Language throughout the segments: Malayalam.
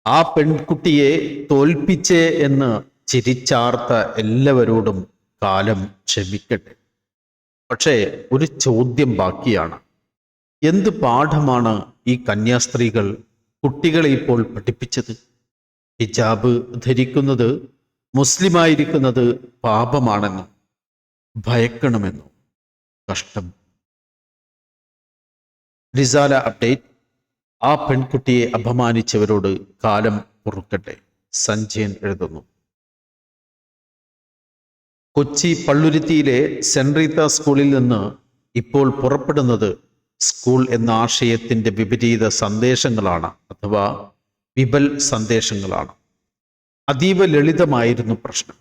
ആ പെൺകുട്ടിയെ തോൽപ്പിച്ചേ എന്ന് ചിരിച്ചാർത്ത എല്ലാവരോടും കാലം ക്ഷമിക്കട്ടെ. പക്ഷേ ഒരു ചോദ്യം ബാക്കിയാണ്. എന്ത് പാഠമാണ് ഈ കന്യാസ്ത്രീകൾ കുട്ടികളെ ഇപ്പോൾ പഠിപ്പിച്ചത്? ഹിജാബ് ധരിക്കുന്നത്, മുസ്ലിമായിരിക്കുന്നത് പാപമാണെന്നും ഭയക്കണമെന്നും. കഷ്ടം. റിസാല അപ്ഡേറ്റ്. ആ പെൺകുട്ടിയെ അപമാനിച്ചവരോട് കാലം പൊറുക്കട്ടെ. സഞ്ജയൻ എഴുതുന്നു. കൊച്ചി പള്ളുരുത്തിയിലെ സെന്റ് റീത്ത സ്കൂളിൽ നിന്ന് ഇപ്പോൾ പുറപ്പെടുന്നത് സ്കൂൾ എന്ന ആശയത്തിന്റെ വിപരീത സന്ദേശങ്ങളാണ്, അഥവാ വിപൽ സന്ദേശങ്ങളാണ്. അതീവ ലളിതമായിരുന്നു പ്രശ്നം.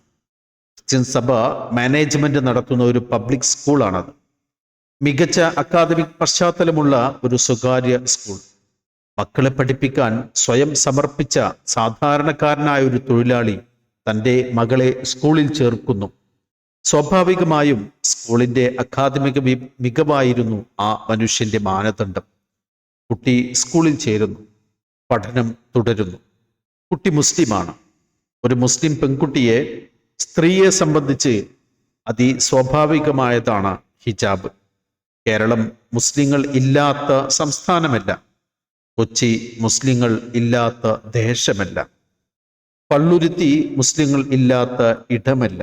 ക്രിസ്ത്യൻ സഭ മാനേജ്മെന്റ് നടത്തുന്ന ഒരു പബ്ലിക് സ്കൂളാണത്. മികച്ച അക്കാദമിക് പശ്ചാത്തലമുള്ള ഒരു സ്വകാര്യ സ്കൂൾ. മക്കളെ പഠിപ്പിക്കാൻ സ്വയം സമർപ്പിച്ച സാധാരണക്കാരനായ ഒരു തൊഴിലാളി തൻ്റെ മകളെ സ്കൂളിൽ ചേർക്കുന്നു. സ്വാഭാവികമായും സ്കൂളിൻ്റെ അക്കാദമിക മികവായിരുന്നു ആ മനുഷ്യന്റെ മാനദണ്ഡം. കുട്ടി സ്കൂളിൽ ചേരുന്നു, പഠനം തുടരുന്നു. കുട്ടി മുസ്ലിമാണ്. ഒരു മുസ്ലിം പെൺകുട്ടിയെ, സ്ത്രീയെ സംബന്ധിച്ച് അതിസ്വാഭാവികമായതാണ് ഹിജാബ്. കേരളം മുസ്ലിങ്ങൾ ഇല്ലാത്ത സംസ്ഥാനമല്ല. കൊച്ചി മുസ്ലിങ്ങൾ ഇല്ലാത്ത ദേശമല്ല. പള്ളുരുത്തി മുസ്ലിങ്ങൾ ഇല്ലാത്ത ഇടമല്ല.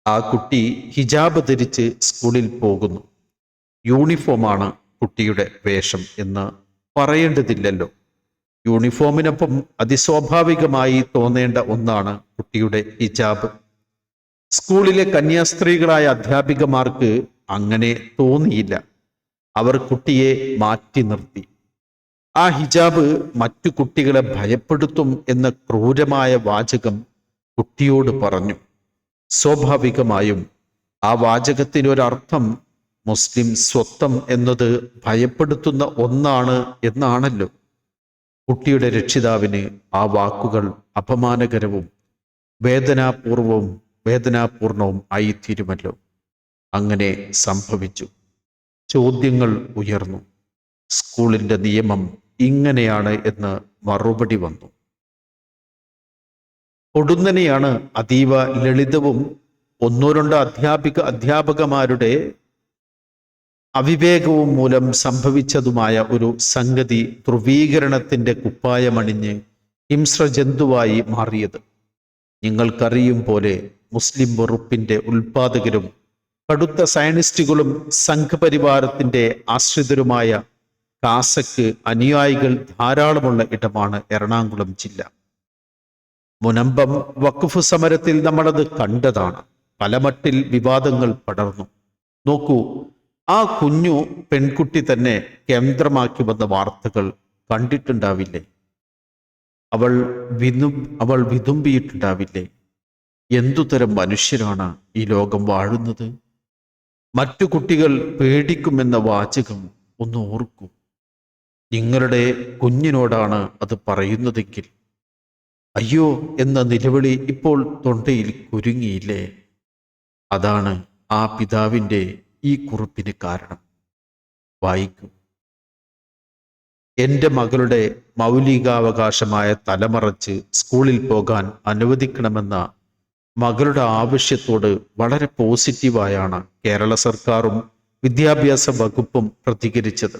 ആ കുട്ടി ഹിജാബ് ധരിച്ച് സ്കൂളിൽ പോകുന്നു. യൂണിഫോമാണ് കുട്ടിയുടെ വേഷം എന്ന് പറയേണ്ടതില്ലല്ലോ. യൂണിഫോമിനൊപ്പം അതിസ്വാഭാവികമായി തോന്നേണ്ട ഒന്നാണ് കുട്ടിയുടെ ഹിജാബ്. സ്കൂളിലെ കന്യാസ്ത്രീകളായ അധ്യാപികമാർക്ക് അങ്ങനെ തോന്നിയില്ല. അവർ കുട്ടിയെ മാറ്റി നിർത്തി. ആ ഹിജാബ് മറ്റു കുട്ടികളെ ഭയപ്പെടുത്തും എന്ന ക്രൂരമായ വാചകം കുട്ടിയോട് പറഞ്ഞു. സ്വാഭാവികമായും ആ വാചകത്തിനൊരർത്ഥം മുസ്ലിം സ്വത്വം എന്നത് ഭയപ്പെടുത്തുന്ന ഒന്നാണ് എന്നാണല്ലോ. കുട്ടിയുടെ രക്ഷിതാവിന് ആ വാക്കുകൾ അപമാനകരവും വേദനാപൂർണവും ആയിത്തീരുമല്ലോ. അങ്ങനെ സംഭവിച്ചു. ചോദ്യങ്ങൾ ഉയർന്നു. സ്കൂളിന്റെ നിയമം ഇങ്ങനെയാണ് എന്ന് മറുപടി വന്നു. പൊടുന്നനെയാണ് അതീവ ലളിതവും ഒന്നോ രണ്ടോ അധ്യാപകമാരുടെ അവിവേകവും മൂലം സംഭവിച്ചതുമായ ഒരു സംഗതി ധ്രുവീകരണത്തിന്റെ കുപ്പായമണിഞ്ഞ് ഹിംസ്രജന്തുവായി മാറിയത്. നിങ്ങൾക്കറിയും പോലെ മുസ്ലിം വെറുപ്പിന്റെ ഉൽപാദകരും കടുത്ത സയനിസ്റ്റുകളും സംഘപരിവാരത്തിന്റെ ആശ്രിതരുമായ കാസക്ക് അനുയായികൾ ധാരാളമുള്ള ഇടമാണ് എറണാകുളം ജില്ല. മുനമ്പം വഖഫ് സമരത്തിൽ നമ്മളത് കണ്ടതാണ്. പലമട്ടിൽ വിവാദങ്ങൾ പടർന്നു. നോക്കൂ, ആ കുഞ്ഞു പെൺകുട്ടി തന്നെ കേന്ദ്രമാക്കി വന്ന വാർത്തകൾ കണ്ടിട്ടുണ്ടാവില്ലേ? അവൾ വിതുമ്പിയിട്ടുണ്ടാവില്ലേ? എന്തുതരം മനുഷ്യരാണ് ഈ ലോകം വാഴുന്നത്? മറ്റു കുട്ടികൾ പേടിക്കുമെന്ന വാചകം ഒന്ന് ഓർക്കൂ. നിങ്ങളുടെ കുഞ്ഞിനോടാണ് അത് പറയുന്നതെങ്കിൽ അയ്യോ എന്ന നിലവിളി ഇപ്പോൾ തൊണ്ടയിൽ കുരുങ്ങിയില്ലേ? അതാണ് ആ പിതാവിൻ്റെ ഈ കുറിപ്പിന് കാരണം. വായിക്കൂ. എൻ്റെ മകളുടെ മൗലികാവകാശമായ തലമറച്ച് സ്കൂളിൽ പോകാൻ അനുവദിക്കണമെന്ന മകളുടെ ആവശ്യത്തോട് വളരെ പോസിറ്റീവായാണ് കേരള സർക്കാരും വിദ്യാഭ്യാസ വകുപ്പും പ്രതികരിച്ചത്.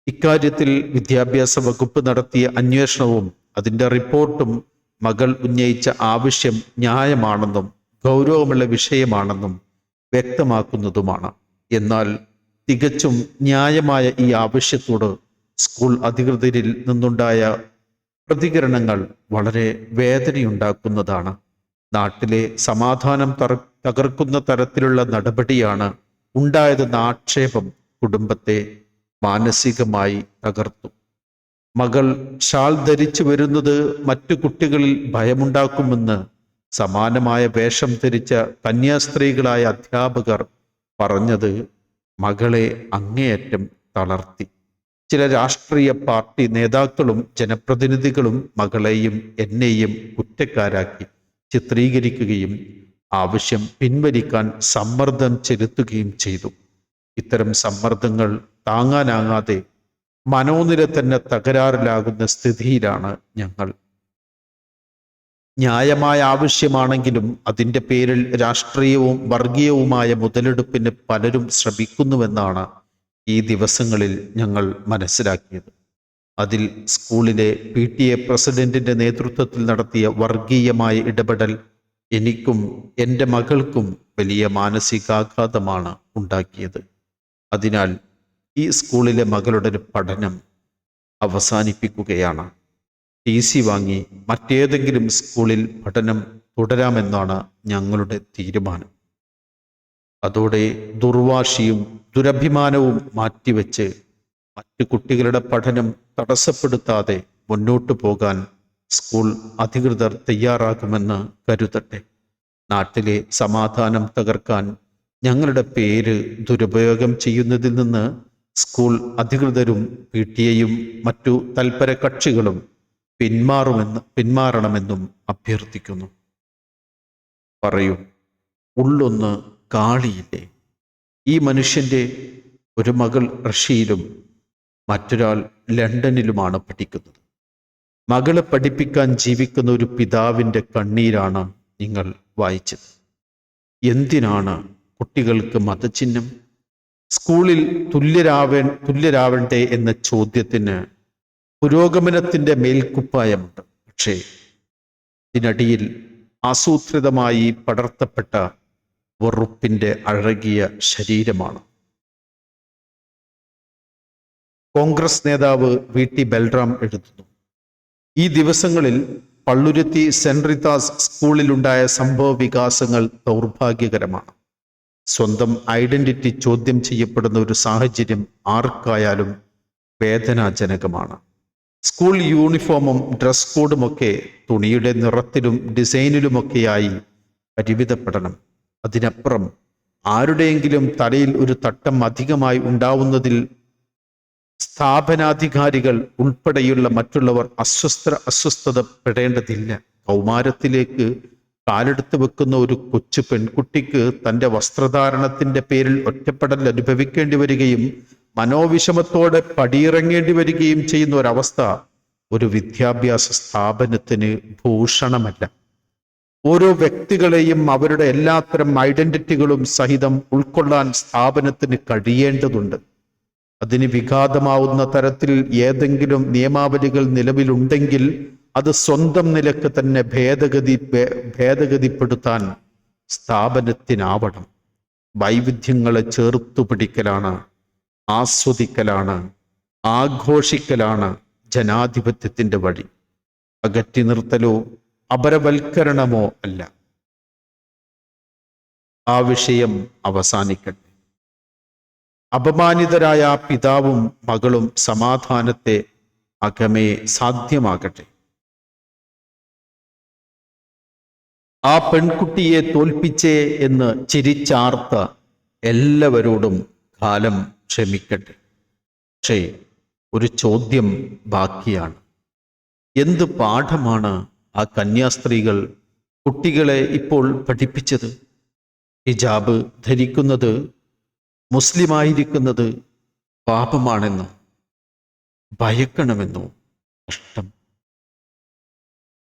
ഇക്കാര്യത്തിൽ വിദ്യാഭ്യാസ വകുപ്പ് നടത്തിയ അന്വേഷണവും അതിൻ്റെ റിപ്പോർട്ടും മകൾ ഉന്നയിച്ച ആവശ്യം ന്യായമാണെന്നും ഗൗരവമുള്ള വിഷയമാണെന്നും വ്യക്തമാക്കുന്നതുമാണ്. എന്നാൽ തികച്ചും ന്യായമായ ഈ ആവശ്യത്തോട് സ്കൂൾ അധികൃതരിൽ നിന്നുണ്ടായ പ്രതികരണങ്ങൾ വളരെ വേദനയുണ്ടാക്കുന്നതാണ്. നാട്ടിലെ സമാധാനം തകർക്കുന്ന തരത്തിലുള്ള നടപടിയാണ് ഉണ്ടായതെന്ന ആക്ഷേപം കുടുംബത്തെ മാനസികമായി തകർത്തു. മകൾ ഷാൾ ധരിച്ചു വരുന്നത് മറ്റു കുട്ടികളിൽ ഭയമുണ്ടാക്കുമെന്ന് സമാനമായ വേഷം ധരിച്ച കന്യാസ്ത്രീകളായ അധ്യാപകർ പറഞ്ഞത് മകളെ അങ്ങേയറ്റം തളർത്തി. ചില രാഷ്ട്രീയ പാർട്ടി നേതാക്കളും ജനപ്രതിനിധികളും മകളെയും എന്നെയും കുറ്റക്കാരാക്കി ചിത്രീകരിക്കുകയും ആവശ്യം പിൻവലിക്കാൻ സമ്മർദ്ദം ചെലുത്തുകയും ചെയ്തു. ഇത്തരം സമ്മർദ്ദങ്ങൾ താങ്ങാനാകാതെ മനോനില തന്നെ തകരാറിലാകുന്ന സ്ഥിതിയിലാണ് ഞങ്ങൾ. ന്യായമായ ആവശ്യമാണെങ്കിലും അതിൻ്റെ പേരിൽ രാഷ്ട്രീയവും വർഗീയവുമായ മുതലെടുപ്പിന് പലരും ശ്രമിക്കുന്നുവെന്നാണ് ഈ ദിവസങ്ങളിൽ ഞങ്ങൾ മനസ്സിലാക്കിയത്. അതിൽ സ്കൂളിലെ PTA പ്രസിഡന്റിന്റെ നേതൃത്വത്തിൽ നടത്തിയ വർഗീയമായ ഇടപെടൽ എനിക്കും എൻ്റെ മകൾക്കും വലിയ മാനസികാഘാതമാണ് ഉണ്ടാക്കിയത്. അതിനാൽ ഈ സ്കൂളിലെ മകളുടെ പഠനം അവസാനിപ്പിക്കുകയാണ്. TC വാങ്ങി മറ്റേതെങ്കിലും സ്കൂളിൽ പഠനം തുടരാമെന്നാണ് ഞങ്ങളുടെ തീരുമാനം. അതോടെ ദുർവാശിയും ദുരഭിമാനവും മാറ്റിവെച്ച് മറ്റു കുട്ടികളുടെ പഠനം തടസ്സപ്പെടുത്താതെ മുന്നോട്ടു പോകാൻ സ്കൂൾ അധികൃതർ തയ്യാറാകുമെന്ന് കരുതട്ടെ. നാട്ടിലെ സമാധാനം തകർക്കാൻ ഞങ്ങളുടെ പേര് ദുരുപയോഗം ചെയ്യുന്നതിൽ നിന്ന് സ്കൂൾ അധികൃതരും PTA-യും മറ്റു തൽപര കക്ഷികളും പിന്മാറണമെന്നും അഭ്യർത്ഥിക്കുന്നു. പറയൂ, ഉള്ളൊന്ന് കാളിയില്ലേ? ഈ മനുഷ്യൻ്റെ ഒരു മകൾ റഷ്യയിലും മറ്റൊരാൾ ലണ്ടനിലുമാണ് പഠിക്കുന്നത്. മകളെ പഠിപ്പിക്കാൻ ജീവിക്കുന്ന ഒരു പിതാവിൻ്റെ കണ്ണീരാണ് നിങ്ങൾ വായിച്ചത്. എന്തിനാണ് കുട്ടികൾക്ക് മതചിഹ്നം? സ്കൂളിൽ തുല്യരാവണ്ടേ എന്ന ചോദ്യത്തിന് പുരോഗമനത്തിൻ്റെ മേൽക്കുപ്പായമുണ്ട്. പക്ഷേ ഇതിനടിയിൽ ആസൂത്രിതമായി പടർത്തപ്പെട്ട വെറുപ്പിൻ്റെ അഴകിയ ശരീരമാണ്. കോൺഗ്രസ് നേതാവ് VT ബൽറാം എഴുതുന്നു, ഈ ദിവസങ്ങളിൽ പള്ളുരുത്തി സെന്റ് റീതാസ് സ്കൂളിലുണ്ടായ സംഭവ വികാസങ്ങൾ ദൗർഭാഗ്യകരമാണ്. സ്വന്തം ഐഡന്റിറ്റി ചോദ്യം ചെയ്യപ്പെടുന്ന ഒരു സാഹചര്യം ആർക്കായാലും വേദനാജനകമാണ്. സ്കൂൾ യൂണിഫോമും ഡ്രസ് കോഡുമൊക്കെ തുണിയുടെ നിറത്തിലും ഡിസൈനിലുമൊക്കെയായി പരിമിതപ്പെടണം. അതിനപ്പുറം ആരുടെയെങ്കിലും തലയിൽ ഒരു തട്ടം അധികമായി ഉണ്ടാവുന്നതിൽ സ്ഥാപനാധികാരികൾ ഉൾപ്പെടെയുള്ള മറ്റുള്ളവർ അസ്വസ്ഥതപ്പെടേണ്ടതില്ല. കൗമാരത്തിലേക്ക് കാലെടുത്ത് വെക്കുന്ന ഒരു കൊച്ചു പെൺകുട്ടിക്ക് തൻ്റെ വസ്ത്രധാരണത്തിൻ്റെ പേരിൽ ഒറ്റപ്പെടൽ അനുഭവിക്കേണ്ടി വരികയും മനോവിഷമത്തോടെ പടിയിറങ്ങേണ്ടി വരികയും ചെയ്യുന്ന ഒരവസ്ഥ ഒരു വിദ്യാഭ്യാസ സ്ഥാപനത്തിന് ഭൂഷണമല്ല. ഓരോ വ്യക്തികളെയും അവരുടെ എല്ലാത്തരം ഐഡന്റിറ്റികളും സഹിതം ഉൾക്കൊള്ളാൻ സ്ഥാപനത്തിന് കഴിയേണ്ടതുണ്ട്. അതിന് വിഘാതമാവുന്ന തരത്തിൽ ഏതെങ്കിലും നിയമാവലികൾ നിലവിലുണ്ടെങ്കിൽ അത് സ്വന്തം നിലക്ക് തന്നെ ഭേദഗതിപ്പെടുത്താൻ സ്ഥാപനത്തിനാവണം. വൈവിധ്യങ്ങളെ ചേർത്തു പിടിക്കലാണ്, ആസ്വദിക്കലാണ്, ആഘോഷിക്കലാണ് ജനാധിപത്യത്തിൻ്റെ വഴി. അകറ്റി നിർത്തലോ അപരവൽക്കരണമോ അല്ല. ആ വിഷയം അവസാനിക്കട്ടെ. അപമാനിതരായ പിതാവും മകളും സമാധാനത്തെ അകമേ സാധ്യമാകട്ടെ. ആ പെൺകുട്ടിയെ തോൽപ്പിച്ചേ എന്ന് ചിരിച്ചാർത്ത എല്ലാവരോടും കാലം ക്ഷമിക്കട്ടെ. പക്ഷേ ഒരു ചോദ്യം ബാക്കിയാണ്. എന്ത് പാഠമാണ് ആ കന്യാസ്ത്രീകൾ കുട്ടികളെ ഇപ്പോൾ പഠിപ്പിച്ചത്? ഹിജാബ് ധരിക്കുന്നത്, മുസ്ലിമായിരിക്കുന്നത് പാപമാണെന്നോ ഭയക്കണമെന്നോ? കഷ്ടം.